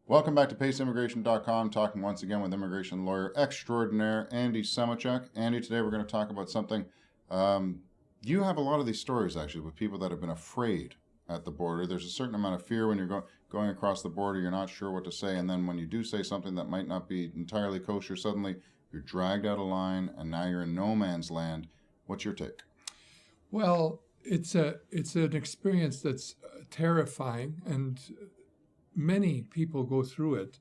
Welcome back to PaceImmigration.com, talking once again with immigration lawyer extraordinaire Andy Semichuk. Andy, today we're going to talk about something. You have a lot of these stories, actually, with people that have been afraid at the border. There's a certain amount of fear when you're going across the border. You're not sure what to say, and then when you do say something that might not be entirely kosher, suddenly you're dragged out of line, and now you're in no man's land. What's your take? Well, it's an experience that's terrifying, and many people go through it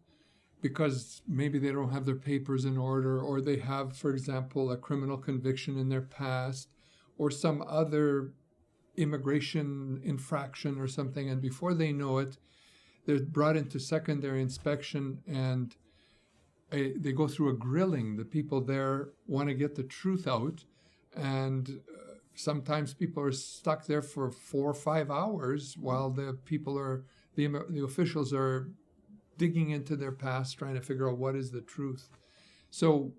because maybe they don't have their papers in order, or they have, for example, a criminal conviction in their past, or some other immigration infraction or something, and before they know it, they're brought into secondary inspection, and they go through a grilling. The people there want to get the truth out, and sometimes people are stuck there for 4 or 5 hours while the officials are digging into their past, trying to figure out what is the truth. So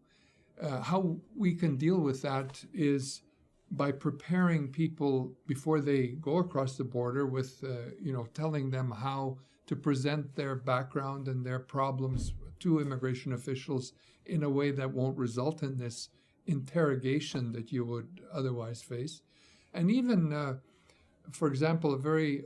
how we can deal with that is by preparing people before they go across the border with, telling them how to present their background and their problems to immigration officials in a way that won't result in this interrogation that you would otherwise face. And even for example, a very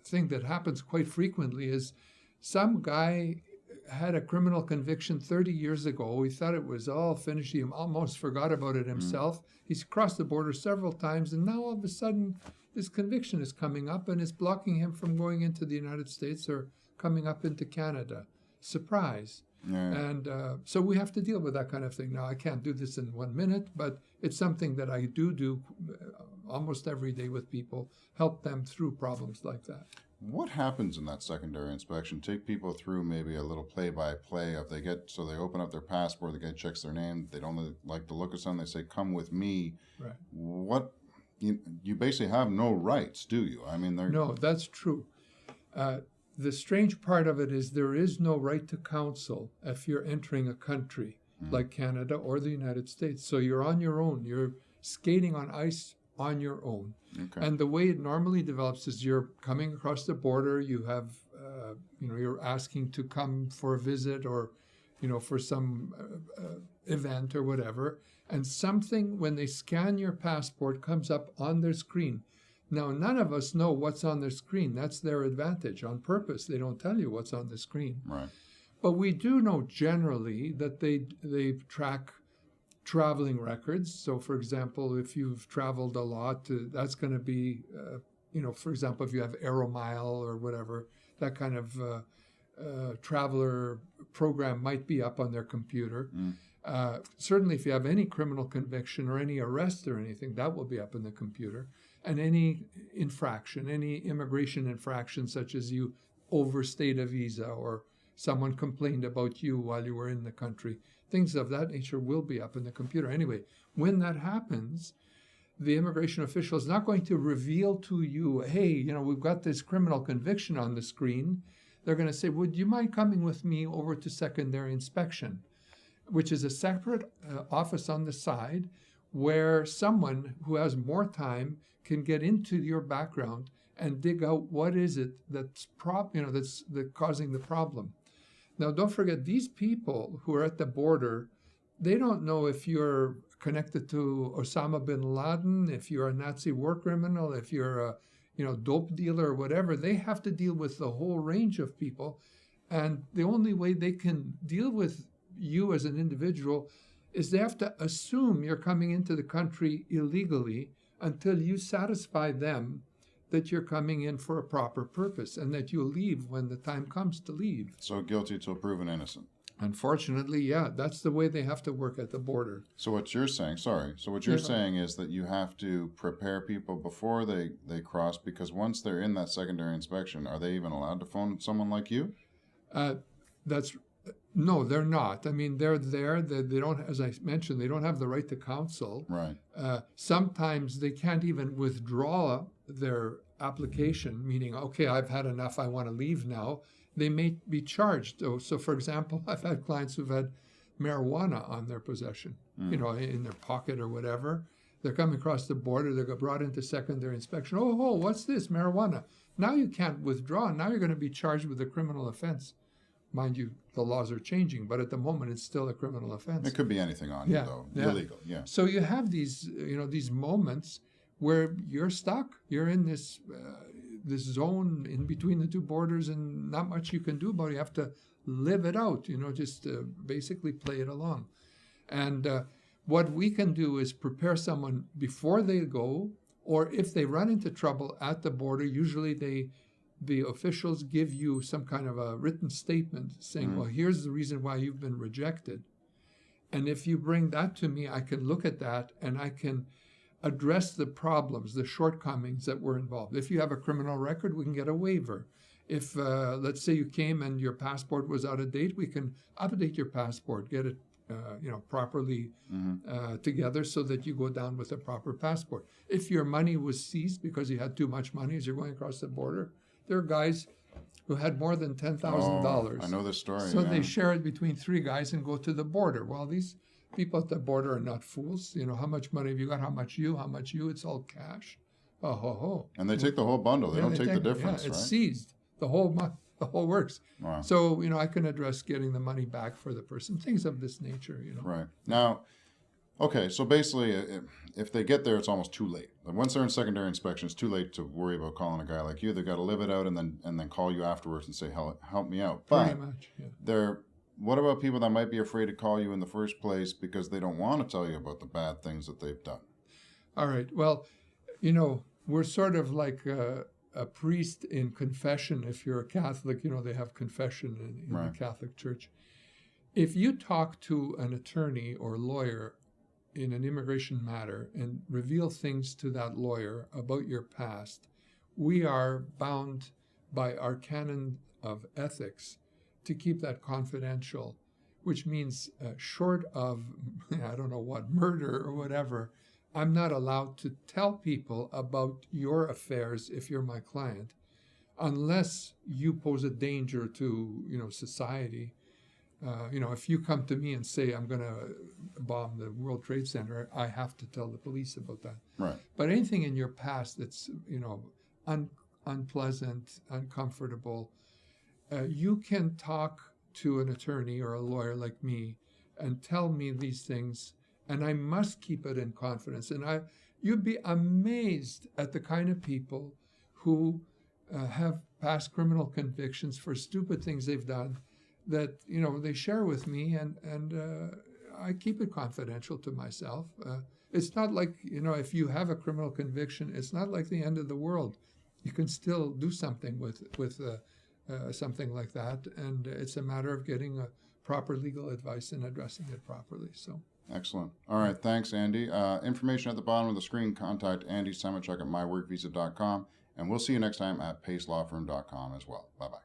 thing that happens quite frequently is some guy had a criminal conviction 30 years ago. He thought it was all finished. He almost forgot about it himself. He's crossed the border several times, and now all of a sudden this conviction is coming up and it's blocking him from going into the United States or coming up into Canada. Surprise. Yeah. And so we have to deal with that kind of thing. Now, I can't do this in 1 minute, but it's something that I do almost every day with people, help them through problems like that. What happens in that secondary inspection? Take people through maybe a little play-by-play of they open up their passport, the guy checks their name, they don't like the look of something, they say, "Come with me." Right. What, you basically have no rights, do you? I mean, No, that's true. The strange part of it is there is no right to counsel if you're entering a country like Canada or the United States. So you're on your own. You're skating on ice on your own. Okay. And the way it normally develops is you're coming across the border, you have, you're asking to come for a visit or, for some event or whatever. And something, when they scan your passport, comes up on their screen. Now, none of us know what's on their screen. That's their advantage. On purpose, they don't tell you what's on the screen. Right. But we do know generally that they track traveling records. So, for example, if you've traveled a lot, that's going to be, for example, if you have Aeromile or whatever, that kind of traveler program might be up on their computer. Certainly, if you have any criminal conviction or any arrest or anything, that will be up in the computer. And any infraction, any immigration infraction, such as you overstayed a visa or someone complained about you while you were in the country, things of that nature will be up in the computer. Anyway, when that happens, the immigration official is not going to reveal to you, hey, we've got this criminal conviction on the screen. They're going to say, would you mind coming with me over to secondary inspection, which is a separate office on the side where someone who has more time can get into your background and dig out what is it that's causing the problem. Now, don't forget, these people who are at the border, they don't know if you're connected to Osama bin Laden, if you're a Nazi war criminal, if you're a dope dealer or whatever. They have to deal with the whole range of people. And the only way they can deal with you as an individual is they have to assume you're coming into the country illegally until you satisfy them that you're coming in for a proper purpose and that you'll leave when the time comes to leave. So guilty till proven innocent. Unfortunately, yeah, that's the way they have to work at the border. So what you're saying, saying is that you have to prepare people before they cross, because once they're in that secondary inspection, are they even allowed to phone someone like you? No, they're not. I mean, they're there. They don't, as I mentioned, they don't have the right to counsel. Right. Sometimes they can't even withdraw their application, meaning, okay, I've had enough, I want to leave now. They may be charged. So, for example, I've had clients who've had marijuana on their possession, in their pocket or whatever. They're coming across the border. They get brought into secondary inspection. Oh, what's this? Marijuana. Now you can't withdraw. Now you're going to be charged with a criminal offense. mind you, the laws are changing, but at the moment it's still a criminal offense. It could be anything on Yeah, you, though. yeah. Illegal, yeah. So you have these, these moments where you're stuck. You're in this this zone in between the two borders, and not much you can do about it. You have to live it out. Just basically play it along. And what we can do is prepare someone before they go, or if they run into trouble at the border. Usually the officials give you some kind of a written statement saying, well, here's the reason why you've been rejected. And if you bring that to me, I can look at that and I can address the problems, the shortcomings that were involved. If you have a criminal record, we can get a waiver. If, let's say you came and your passport was out of date, we can update your passport, get it properly together so that you go down with a proper passport. If your money was seized because you had too much money as you're going across the border, there are guys who had more than $10,000. I know this story. So they share it between three guys and go to the border. Well, these people at the border are not fools. How much money have you got? How much you? It's all cash. Oh, ho, ho. And they take the whole bundle. They don't take the difference, it's right? seized. The whole works. Wow. So, I can address getting the money back for the person, things of this nature, Right. Now, okay, so basically, if they get there, it's almost too late. Like once they're in secondary inspection, it's too late to worry about calling a guy like you. They've got to live it out and then call you afterwards and say, help me out. But Pretty much, yeah. What about people that might be afraid to call you in the first place because they don't want to tell you about the bad things that they've done? All right. Well, we're sort of like a priest in confession. If you're a Catholic, they have confession in Right. the Catholic Church. If you talk to an attorney or lawyer in an immigration matter and reveal things to that lawyer about your past, we are bound by our canon of ethics to keep that confidential, which means short of, I don't know what, murder or whatever, I'm not allowed to tell people about your affairs if you're my client, unless you pose a danger to, society. If you come to me and say, I'm going to bomb the World Trade Center, I have to tell the police about that. Right. But anything in your past that's, unpleasant, uncomfortable, you can talk to an attorney or a lawyer like me and tell me these things, and I must keep it in confidence. And you'd be amazed at the kind of people who have past criminal convictions for stupid things they've done that, they share with me, and I keep it confidential to myself. It's not like, if you have a criminal conviction, it's not like the end of the world. You can still do something with something like that, and it's a matter of getting a proper legal advice and addressing it properly. So. Excellent. All right. Thanks, Andy. Information at the bottom of the screen. Contact Andy Semichuk at myworkvisa.com, and we'll see you next time at pacelawfirm.com as well. Bye-bye.